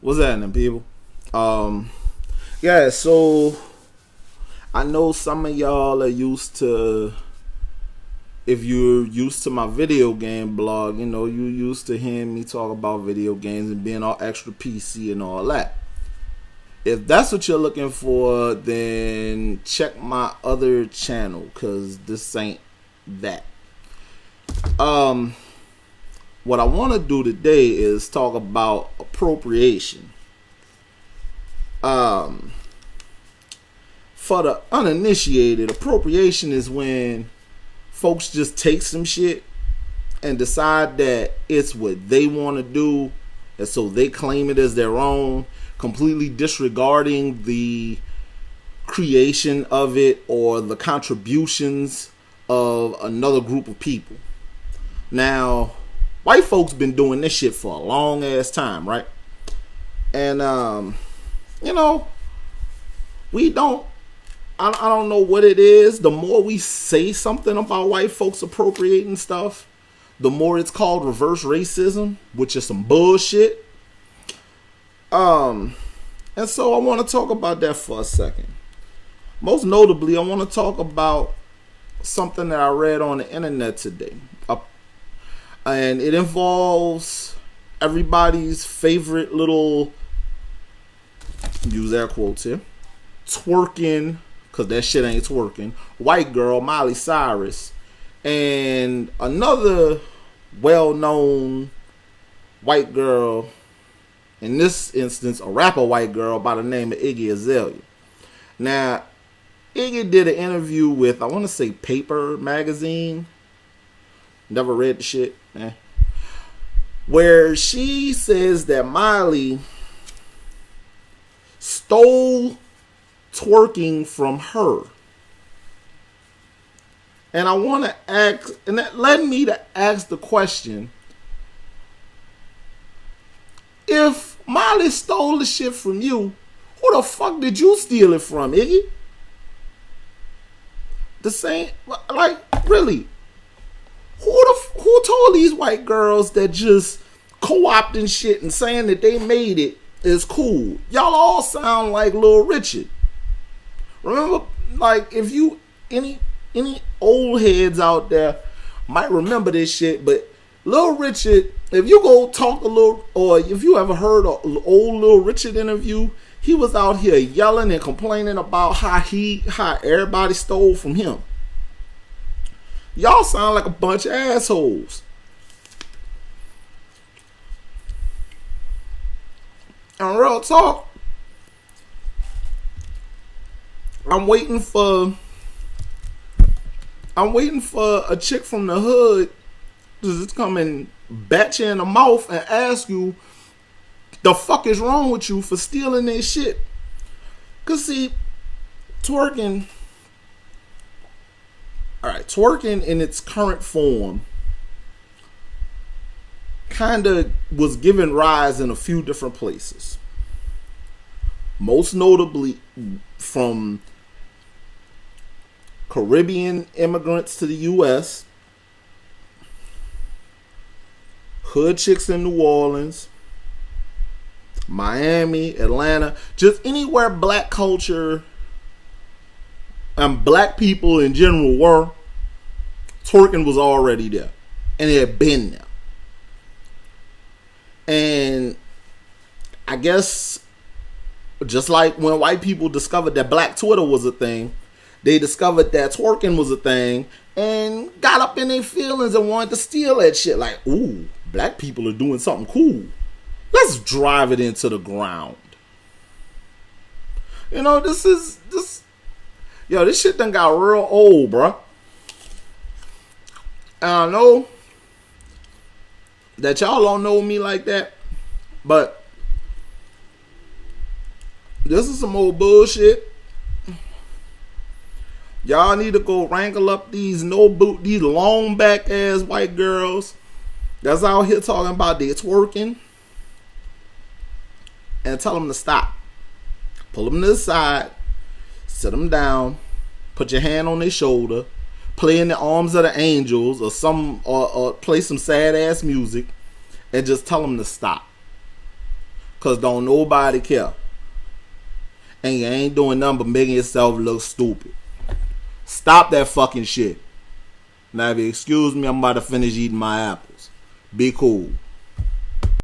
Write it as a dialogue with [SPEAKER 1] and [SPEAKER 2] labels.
[SPEAKER 1] What's happening, people? Yeah, so I know some of y'all are used to, if you're used to my video game blog, you used to hearing me talk about video games and being all extra PC and all that. If that's what you're looking for, then check my other channel, because this ain't that. What I want to do today is talk about appropriation. For the uninitiated, appropriation is when folks just take some shit and decide that it's what they want to do, and so they claim it as their own, completely disregarding the creation of it or the contributions of another group of people. Now, white folks been doing this shit for a long ass time, right? And we don't, I don't know what it is. The more we say something about white folks appropriating stuff, the more it's called reverse racism, which is some bullshit. And so I want to talk about that for a second. Most notably, I want to talk about something that I read on the internet today. And it involves everybody's favorite little, use air quotes here, twerking, because that shit ain't twerking, white girl, Miley Cyrus, and another well-known white girl, in this instance, a rapper white girl by the name of Iggy Azalea. Now, Iggy did an interview with, I want to say, Paper magazine. Never read the shit. Where she says that Miley stole twerking from her. And I want to ask, and that led me to ask the question, if Miley stole the shit from you, who the fuck did you steal it from, Iggy? The same, like, really? Who told these white girls that just co-opting shit and saying that they made it is cool? Y'all all sound like Lil Richard. Remember, like, if you, any old heads out there might remember this shit, but Lil Richard, if you go talk to Lil, or if you ever heard an old Lil Richard interview, he was out here yelling and complaining about how everybody stole from him. Y'all sound like a bunch of assholes. And real talk, I'm waiting for a chick from the hood to just come and bat you in the mouth and ask you, the fuck is wrong with you for stealing their shit? Cause see, twerking in its current form kind of was given rise in a few different places. Most notably from Caribbean immigrants to the U.S., hood chicks in New Orleans, Miami, Atlanta, just anywhere black culture and black people in general were, twerking was already there. And it had been there. And I guess just like when white people discovered that black Twitter was a thing, they discovered that twerking was a thing and got up in their feelings and wanted to steal that shit. Like, ooh, black people are doing something cool. Let's drive it into the ground. This shit done got real old, bruh. And I know that y'all don't know me like that, but this is some old bullshit. Y'all need to go wrangle up these these long back ass white girls that's out here talking about their twerking, and tell them to stop. Pull them to the side, sit them down, put your hand on their shoulder, play in the arms of the angels or play some sad ass music, and just tell them to stop. Cause don't nobody care. And you ain't doing nothing but making yourself look stupid. Stop that fucking shit. Now if you excuse me, I'm about to finish eating my apples. Be cool.